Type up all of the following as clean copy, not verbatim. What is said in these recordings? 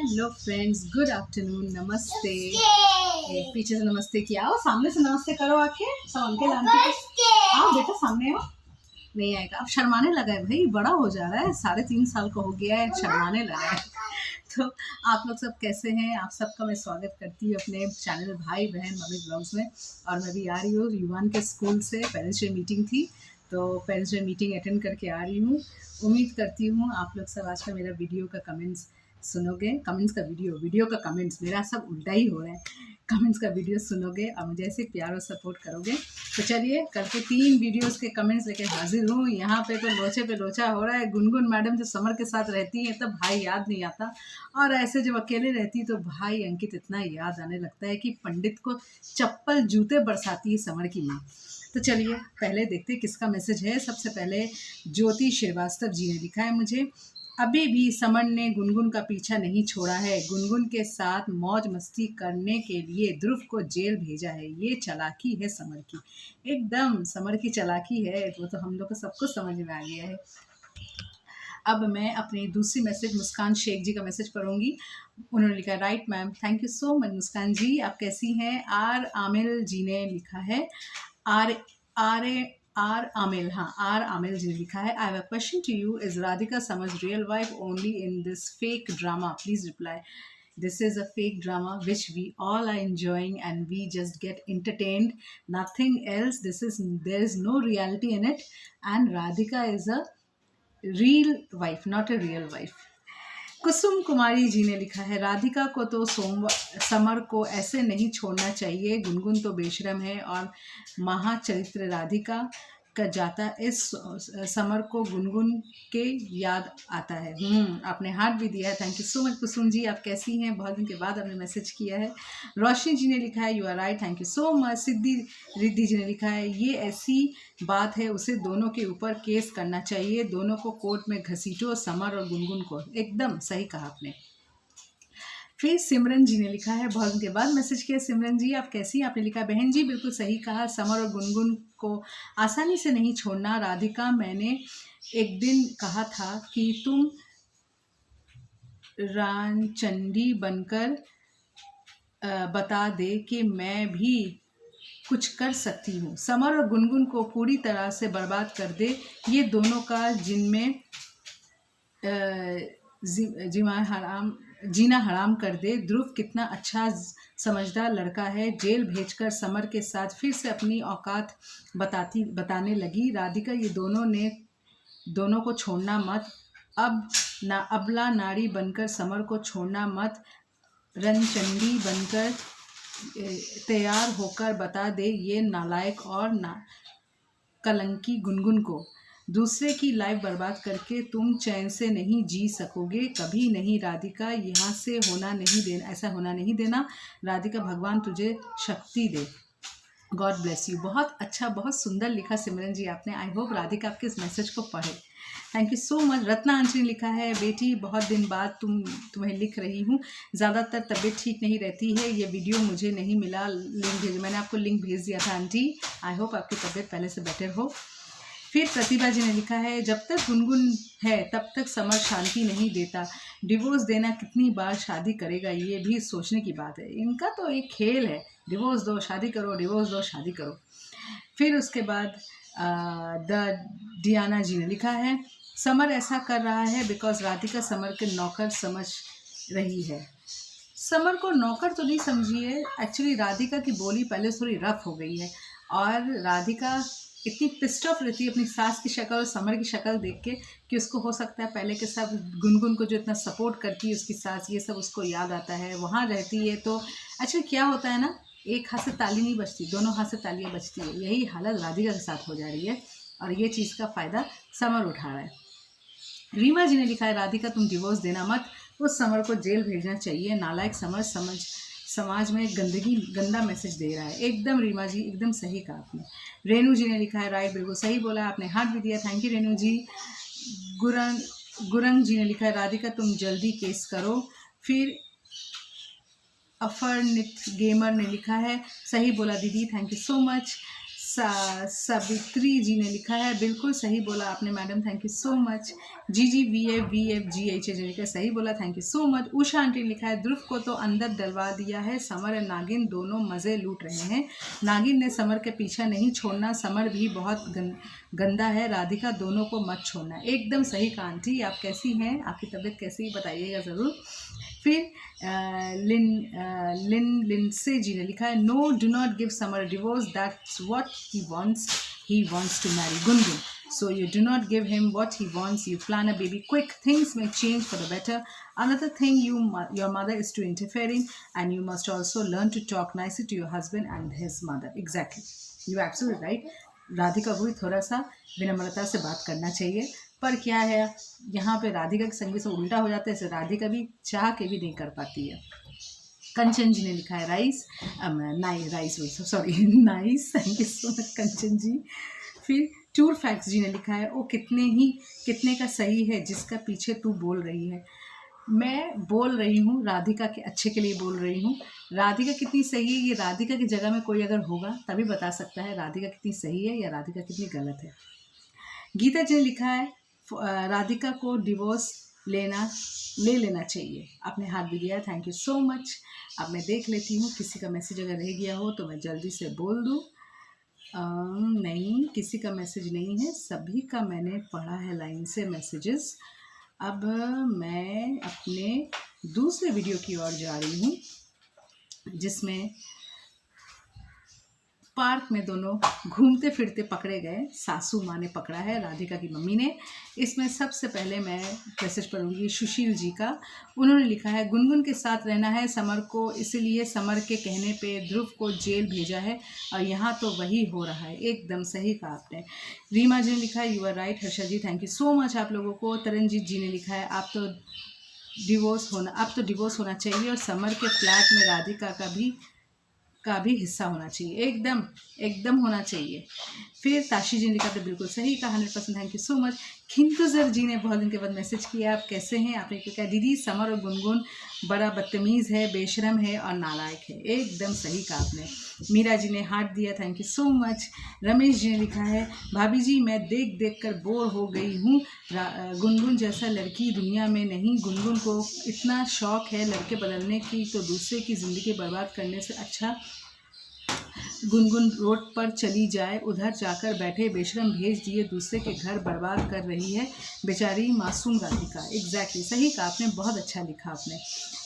Hello friends, good afternoon, नमस्ते। पीछे से नमस्ते किया, आओ सामने से नमस्ते करो, आके सब अंकल आंटी आओ बेटा सामने आओ। नहीं आएगा, अब शर्माने लगा है भाई, बड़ा हो जा रहा है, 3.5 साल का हो गया है, शर्माने लगा है। तो आप लोग सब कैसे हैं? आप सबका मैं स्वागत करती हूँ अपने चैनल भाई बहन मम्मी ब्लॉग्स में। और मैं भी आ रही हूँ युवान के स्कूल से, पेरेंट्स डे मीटिंग थी तो पेरेंट्स डे मीटिंग अटेंड करके आ रही हूँ। उम्मीद करती हूँ आप लोग सब आज का मेरा वीडियो का कमेंट्स सुनोगे। कमेंट्स का वीडियो का कमेंट्स, मेरा सब उल्टा ही हो रहा है। कमेंट्स का वीडियो सुनोगे और मुझे ऐसे प्यार और सपोर्ट करोगे। तो चलिए कल के 3 वीडियोस के कमेंट्स लेके हाजिर हूँ। यहाँ पे तो लोचे पे लोचा हो रहा है। गुनगुन मैडम जब समर के साथ रहती है तब भाई याद नहीं आता, और ऐसे जब अकेले रहती तो भाई अंकित इतना याद आने लगता है कि पंडित को चप्पल जूते बरसाती है समर की माँ। तो चलिए पहले देखते किसका मैसेज है। सबसे पहले ज्योति श्रीवास्तव जी ने लिखा है मुझे, अभी भी समर ने गुनगुन का पीछा नहीं छोड़ा है। गुनगुन के साथ मौज मस्ती करने के लिए ध्रुव को जेल भेजा है। ये चालाकी है समर की, एकदम समर की चालाकी है। वो तो हम लोग को सबको समझ में आ गया है। अब मैं अपनी दूसरी मैसेज मुस्कान शेख जी का मैसेज पढ़ूंगी। उन्होंने लिखा, right ma'am, thank you so much Muskan ji, आप कैसी हैं? आर आमिल जी ने लिखा है, आर आमिल, हाँ आर आमिल जी ने लिखा है, I have a question to you, is Radhika समझ real wife only in this fake drama? Please reply. This is a fake drama which we all are enjoying and we just get entertained. Nothing else. There is no reality in it, and Radhika is a real wife, not a real wife. कुसुम कुमारी जी ने लिखा है, राधिका को तो summer को ऐसे नहीं छोड़ना चाहिए। गुनगुन तो बेशरम है और महाचरित्र राधिका का जाता इस समर को गुनगुन के याद आता है। आपने हार्ट भी दिया है, thank you so much Kusum ji, आप कैसी हैं? बहुत दिन के बाद आपने मैसेज किया है। रोशनी जी ने लिखा है, you are right, thank you so much. Siddhi Riddhi ji ने लिखा है, ये ऐसी बात है उसे दोनों के ऊपर केस करना चाहिए, दोनों को कोर्ट में घसीटो, समर और गुनगुन को। एकदम सही कहा आपने। फिर सिमरन जी ने लिखा है, बहुत दिन के बाद मैसेज किया। सिमरन जी आप कैसी हैं? आपने लिखा, बहन जी बिल्कुल सही कहा, समर और गुनगुन को आसानी से नहीं छोड़ना। राधिका, मैंने एक दिन कहा था कि तुम रानचंडी बनकर बता दे कि मैं भी कुछ कर सकती हूँ। समर और गुनगुन को पूरी तरह से बर्बाद कर दे, ये दोनों का जिनमें जीना हराम कर दे। ध्रुव कितना अच्छा समझदार लड़का है, जेल भेजकर समर के साथ फिर से अपनी औकात बताने लगी। राधिका, ये दोनों को छोड़ना मत। अब अबला नारी बनकर समर को छोड़ना मत। रनचंडी बनकर तैयार होकर बता दे ये नालायक और कलंकी गुनगुन को। दूसरे की लाइफ बर्बाद करके तुम चैन से नहीं जी सकोगे, कभी नहीं। राधिका, यहाँ से होना नहीं देना, ऐसा होना नहीं देना। राधिका, भगवान तुझे शक्ति दे, गॉड ब्लेस यू। बहुत अच्छा, बहुत सुंदर लिखा सिमरन जी आपने। आई होप राधिका आपके इस मैसेज को पढ़े, thank you so much. Ratna अंश ने लिखा है, बेटी बहुत दिन बाद तुम्हें लिख रही हूँ, ज़्यादातर तबीयत ठीक नहीं रहती है, ये वीडियो मुझे नहीं मिला, लिंक भेज, मैंने आपको लिंक भेज दिया था आंटी। आई होप आपकी तबीयत पहले से बेटर हो। फिर प्रतिभा जी ने लिखा है, जब तक गुनगुन है तब तक समर शांति नहीं देता, डिवोर्स देना, कितनी बार शादी करेगा, ये भी सोचने की बात है। इनका तो एक खेल है, डिवोर्स दो शादी करो, डिवोर्स दो शादी करो। फिर उसके बाद डियाना जी ने लिखा है, समर ऐसा कर रहा है बिकॉज राधिका समर के नौकर समझ रही है। समर को नौकर तो नहीं समझी है, एक्चुअली राधिका की बोली पहले थोड़ी रफ हो गई है, और राधिका इतनी पिस्ड ऑफ रहती है अपनी सास की शक्ल और समर की शक्ल देख के कि उसको हो सकता है पहले के सब गुनगुन को जो इतना सपोर्ट करती है उसकी सास, ये सब उसको याद आता है। वहाँ रहती है तो एक्चुअली क्या होता है ना, एक हाथ से ताली नहीं बजती, दोनों हाथ से तालियाँ बजती है। यही हालत राधिका के साथ हो जा रही है और ये चीज़ का फ़ायदा समर उठा रहा है। रीमा जी ने लिखा है, राधिका तुम डिवोर्स देना मत, उस समर को जेल भेजना चाहिए, नालायक समर समाज में गंदा मैसेज दे रहा है। एकदम रीमा जी, एकदम सही कहा आपने। रेनू जी ने लिखा है, राइट, बिल्कुल सही बोला आपने, हाथ भी दिया, थैंक यू रेनू जी। गुरंग जी ने लिखा है, राधिका तुम जल्दी केस करो। फिर अफरनित गेमर ने लिखा है, सही बोला दीदी, thank you so much. Savitri ji ने लिखा है, बिल्कुल सही बोला आपने madam, thank you so much. GGVFVFGH ji ने सही बोला, thank you so much. Usha aunty ने लिखा है, ध्रुव को तो अंदर डलवा दिया है, समर और नागिन दोनों मज़े लूट रहे हैं। नागिन ने समर के पीछा नहीं छोड़ना, समर भी बहुत गंदा है, राधिका दोनों को मत छोड़ना। एकदम सही कहा आंटी। आप कैसी हैं, आपकी तबीयत कैसी, बताइएगा ज़रूर। फिर लिंसे जी ने लिखा है, no do not give Summer divorce, that's what he wants to marry Gungun, so you do not give him what he wants, you plan a baby quick, things may change for the better. Another thing, your mother is too interfering, and you must also learn to talk nicely to your husband and his mother. Exactly, you absolutely right. Radhika को भी थोड़ा सा विनम्रता से बात करना चाहिए, पर क्या है यहाँ पे राधिका के संग से उल्टा हो जाता है, इसे राधिका भी चाह के भी नहीं कर पाती है। कंचन जी ने लिखा है, rice nice, thank you so much Kanchan ji. फिर टूर फैक्ट्स जी ने लिखा है, ओ कितने का सही है जिसका पीछे तू बोल रही है। मैं बोल रही हूँ राधिका के अच्छे के लिए बोल रही हूँ। राधिका कितनी सही है ये राधिका की जगह में कोई अगर होगा तभी बता सकता है राधिका कितनी सही है या राधिका कितनी गलत है। गीता जी ने लिखा है, राधिका को डिवोर्स ले लेना चाहिए। आपने हाथ भी दिया है, थैंक यू सो मच। अब मैं देख लेती हूँ किसी का मैसेज अगर रह गया हो तो मैं जल्दी से बोल दूँ। नहीं, किसी का मैसेज नहीं है, सभी का मैंने पढ़ा है लाइन से मैसेजेस। अब मैं अपने दूसरे वीडियो की ओर जा रही हूँ जिसमें पार्क में दोनों घूमते फिरते पकड़े गए, सासू माँ ने पकड़ा है, राधिका की मम्मी ने। इसमें सबसे पहले मैं मैसेज पढ़ूंगी सुशील जी का। उन्होंने लिखा है, गुनगुन के साथ रहना है समर को, इसलिए समर के कहने पे ध्रुव को जेल भेजा है और यहाँ तो वही हो रहा है। एकदम सही कहा आपने। रीमा जी ने लिखा है, you are right Harsha ji, thank you so much आप लोगों को। तरनजीत जी ने लिखा है, अब तो डिवोर्स होना चाहिए और समर के फ्लैट में राधिका का भी हिस्सा होना चाहिए। एकदम होना चाहिए। फिर ताशी जी ने लिखा तो बिल्कुल सही कहा, 100%, थैंक यू सो मच। खिंतुजर जी ने बहुत दिन के बाद मैसेज किया, आप कैसे हैं। आपने क्या कहा, दीदी समर और गुनगुन बड़ा बदतमीज़ है, बेशरम है और नालायक है। एकदम सही कहा आपने। मीरा जी ने हार्ट दिया, thank you so much. Ramesh ji ने लिखा है, भाभी जी मैं देख कर बोर हो गई हूँ, गुनगुन जैसा लड़की दुनिया में नहीं। गुनगुन को इतना शौक है लड़के बदलने की तो दूसरे की ज़िंदगी बर्बाद करने से अच्छा गुनगुन रोड पर चली जाए, उधर जाकर बैठे बेशरम भेज दिए, दूसरे के घर बर्बाद कर रही है बेचारी मासूम राधिका। एग्जैक्टली सही कहा आपने, बहुत अच्छा लिखा आपने।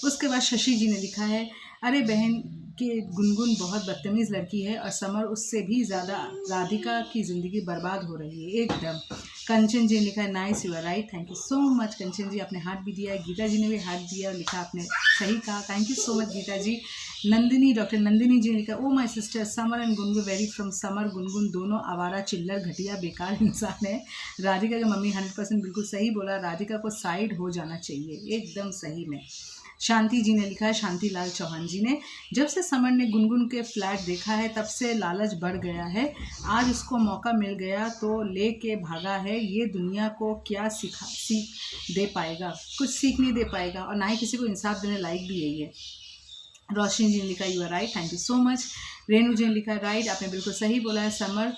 उसके बाद शशि जी ने लिखा है, अरे बहन के गुनगुन बहुत बदतमीज़ लड़की है और समर उससे भी ज़्यादा, राधिका की ज़िंदगी बर्बाद हो रही है। एकदम। कंचन जी ने लिखा है, nice, you are right, thank you so much Kanchan ji, आपने हाथ भी दिया है। गीता जी ने भी हाथ दिया और लिखा आपने सही कहा, thank you so much Geeta ji. Doctor Nandini ji ने लिखा, oh my sister, Samar and Gungun very from Samar, Gungun दोनों आवारा चिल्लर घटिया बेकार इंसान है। राधिका की मम्मी 100% बिल्कुल सही बोला, राधिका को साइड हो जाना चाहिए। एकदम सही में। शांति जी ने लिखा है, शांति लाल चौहान जी ने, जब से समर ने गुनगुन के फ्लैट देखा है तब से लालच बढ़ गया है, आज उसको मौका मिल गया तो लेके भागा है। ये दुनिया को क्या सीख दे पाएगा, कुछ सीख नहीं दे पाएगा और ना ही किसी को इंसाफ देने लायक भी यही है। रोशनी जी ने लिखा, you are right, thank you so much. Renu ji ने लिखा, राइट, आपने बिल्कुल सही बोला है, समर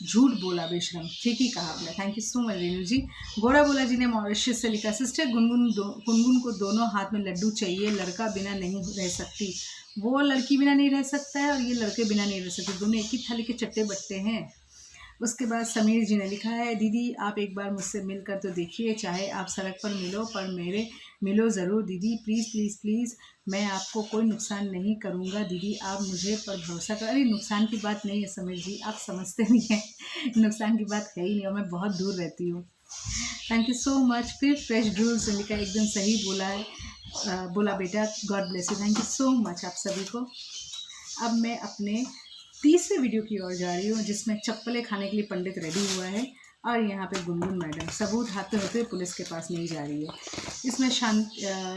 झूठ बोला बेशरम, ठीक ही कहा आपने, thank you so much Renu ji. गोरा बोला जी ने मॉरिशस से लिखा, सिस्टर गुनगुन को दोनों हाथ में लड्डू चाहिए, लड़का बिना नहीं रह सकती, वो लड़की बिना नहीं रह सकता है और ये लड़के बिना नहीं रह सकते, दोनों एक ही थाली के चट्टे बट्टे हैं। उसके बाद समीर जी ने लिखा है, दीदी आप एक बार मुझसे मिलकर तो देखिए, चाहे आप सड़क पर मिलो पर मेरे मिलो ज़रूर दीदी, प्लीज़ प्लीज़ प्लीज़, मैं आपको कोई नुकसान नहीं करूँगा दीदी, आप मुझे पर भरोसा कर। अरे नुकसान की बात नहीं है समीर जी, आप समझते नहीं हैं, नुकसान की बात है ही नहीं और मैं बहुत दूर रहती हूँ। Thank you so much. फिर फ्रेश ड्रूल्स ने लिखा, एकदम सही बोला बेटा, God bless you, thank you so much आप सभी को। अब मैं अपने तीसरे वीडियो की ओर जा रही हूँ जिसमें चप्पलें खाने के लिए पंडित रेडी हुआ है और यहाँ पे गुनगुन मैडम सबूत हाथ होते हुए पुलिस के पास नहीं जा रही है। इसमें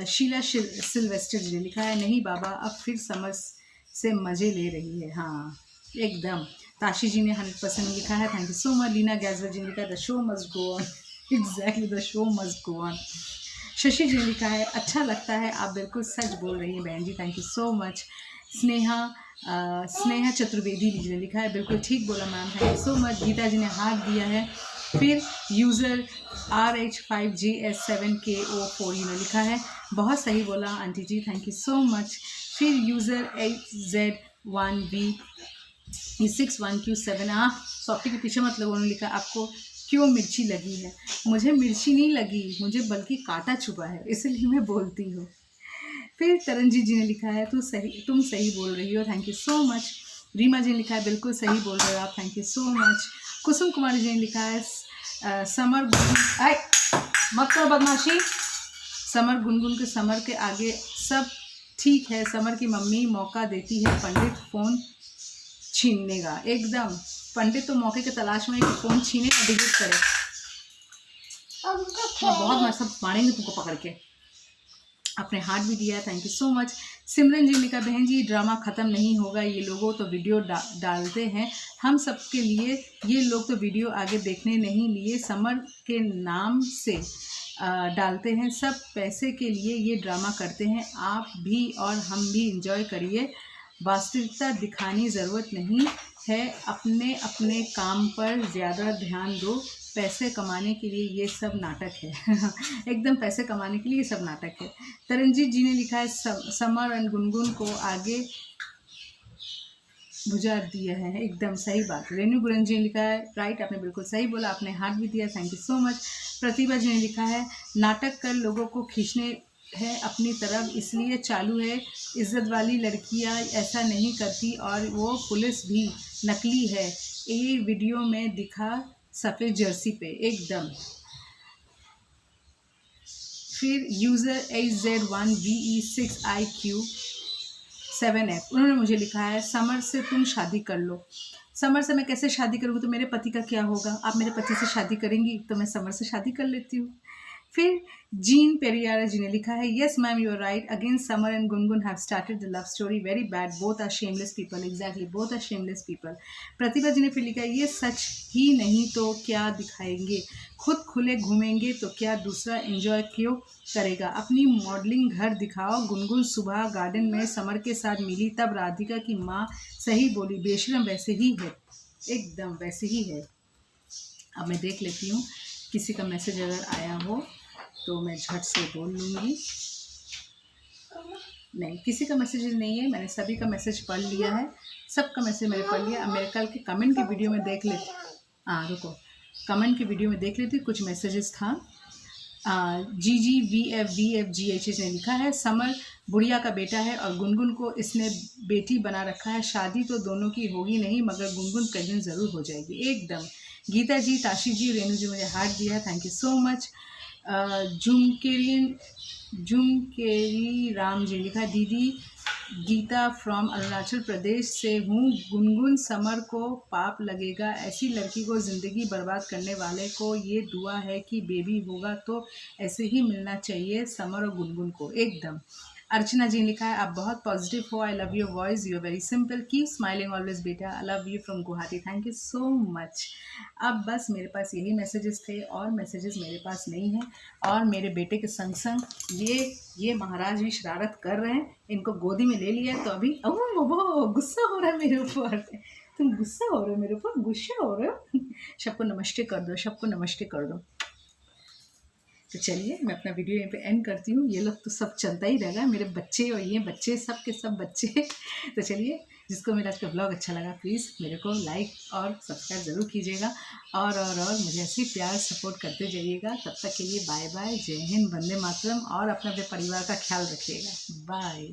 शीला सिल्वेस्टर जी ने लिखा है, नहीं बाबा अब फिर समर से मज़े ले रही है। हाँ एकदम। ताशी जी ने 100% लिखा है, thank you so much. Leena Gajwar ji ने लिखा है, the show must go on, exactly the show must go on. Shashi ji ने लिखा है, अच्छा लगता है, आप बिल्कुल सच बोल रही हैं बहन जी, thank you so much. Sneha Sneha Chaturvedi ji ने लिखा है, बिल्कुल ठीक बोला ma'am, thank you so much. Geeta ji ने हाथ दिया है। फिर यूज़र RH5GS7KO4 ने लिखा है, बहुत सही बोला aunty ji, thank you so much. फिर यूज़र HZ1B61Q7 सॉफ्टी के पीछे मतलब उन्होंने लिखा, आपको क्यों मिर्ची लगी है? मुझे मिर्ची नहीं लगी, मुझे बल्कि कांटा छुपा है, इसलिए मैं बोलती हूँ। फिर तरनजीत जी ने लिखा है, तुम सही बोल रही हो, thank you so much. Reema ji ने लिखा है, बिल्कुल सही बोल रहे हो आप, thank you so much. Kusum Kumari ji ने लिखा है, समर मत करो बदमाशी, समर गुनगुन के समर के आगे सब ठीक है, समर की मम्मी मौका देती है पंडित फ़ोन छीनने का। एकदम पंडित तो मौके के तलाश में फ़ोन छीने और डिलीट करे, बहुत मैं सब मारेंगे तुमको पकड़ के। आपने हाथ भी दिया, थैंक यू सो मच। सिमरन जी ने कहा, बहन जी ड्रामा ख़त्म नहीं होगा, ये लोगों तो वीडियो डालते हैं हम सबके लिए, ये लोग तो वीडियो आगे देखने नहीं लिए, समर के नाम से डालते हैं, सब पैसे के लिए ये ड्रामा करते हैं, आप भी और हम भी इंजॉय करिए, वास्तविकता दिखानी ज़रूरत नहीं है, अपने अपने काम पर ज़्यादा ध्यान दो, पैसे कमाने के लिए ये सब नाटक है। एकदम पैसे कमाने के लिए ये सब नाटक है। तरनजीत जी ने लिखा है, समर एंड गुनगुन को आगे बुझा दिया है, एकदम सही बात। रेनू गुरन जी ने लिखा है, राइट, आपने बिल्कुल सही बोला, आपने हाथ भी दिया, थैंक यू सो मच। प्रतिभा जी ने लिखा है, नाटक कर लोगों को खींचने है अपनी तरफ, इसलिए चालू है, इज्जत वाली लड़कियां ऐसा नहीं करती, और वो पुलिस भी नकली है, ये वीडियो में दिखा सफ़ेद जर्सी पे, एकदम। फिर यूज़र HZ1VE6IQ7F उन्होंने मुझे लिखा है, समर से तुम शादी कर लो। समर से मैं कैसे शादी करूँगी, तो मेरे पति का क्या होगा? आप मेरे पति से शादी करेंगी तो मैं समर से शादी कर लेती हूँ। फिर जीन पेरियारा जी ने लिखा है, yes ma'am you are right, again Samar and Gungun have started the love story, very bad, both are shameless people, exactly both are shameless people. Pratibha ji ने फिर लिखा है, ये सच ही नहीं तो क्या दिखाएंगे, खुद खुले घूमेंगे तो क्या दूसरा एंजॉय क्यों करेगा, अपनी मॉडलिंग घर दिखाओ। गुनगुन सुबह गार्डन में समर के साथ मिली, तब राधिका की माँ सही बोली, बेशरम वैसे ही है, एकदम वैसे ही है। अब मैं देख लेती हूँ किसी का मैसेज अगर आया हो तो मैं झट से बोल लूँगी। नहीं, किसी का मैसेज नहीं है, मैंने सभी का मैसेज पढ़ लिया है, सबका मैसेज मैंने पढ़ लिया। अब मेरे कल के कमेंट की वीडियो में देख लेती, रुको, कमेंट की वीडियो में देख लेती, कुछ मैसेजेस था। GGVFVFGH ने लिखा है, समर बुढ़िया का बेटा है और गुनगुन को इसने बेटी बना रखा है, शादी तो दोनों की होगी नहीं, मगर गुनगुन प्रेग्नेंट ज़रूर हो जाएगी, एकदम। गीता जी, ताशी जी, रेनू जी मुझे हार्ट दिया है, थैंक यू सो मच। जुमकेरी राम जी लिखा, दीदी गीता फ्रॉम अरुणाचल प्रदेश से हूँ, गुनगुन समर को पाप लगेगा, ऐसी लड़की को ज़िंदगी बर्बाद करने वाले को ये दुआ है कि बेबी होगा तो ऐसे ही मिलना चाहिए समर और गुनगुन को, एकदम। अर्चना जी ने लिखा है, आप बहुत पॉजिटिव हो, I love your voice, you are very simple, keep smiling always बेटा, I love you from Guwahati, thank you so much. अब बस मेरे पास यही मैसेजेस थे, और मैसेजेस मेरे पास नहीं हैं, और मेरे बेटे के संग संग ये महाराज भी शरारत कर रहे हैं, इनको गोदी में ले लिया तो अभी वो गुस्सा हो रहा है मेरे ऊपर, तुम गुस्सा हो रहे हो मेरे ऊपर, गुस्सा हो रहे हो। सबको नमस्ते कर दो, सबको नमस्ते कर दो। तो चलिए मैं अपना वीडियो यहाँ पे एंड करती हूँ, ये लोग तो सब चलता ही रहेगा, मेरे बच्चे और ये बच्चे सब के सब बच्चे। तो चलिए, जिसको मेरा आज का ब्लॉग अच्छा लगा प्लीज़ मेरे को लाइक और सब्सक्राइब ज़रूर कीजिएगा, और मुझे ऐसे ही प्यार सपोर्ट करते जाइएगा। तब तक के लिए बाय बाय, जय हिंद, वंदे मातरम, और अपने परिवार का ख्याल रखिएगा, बाय।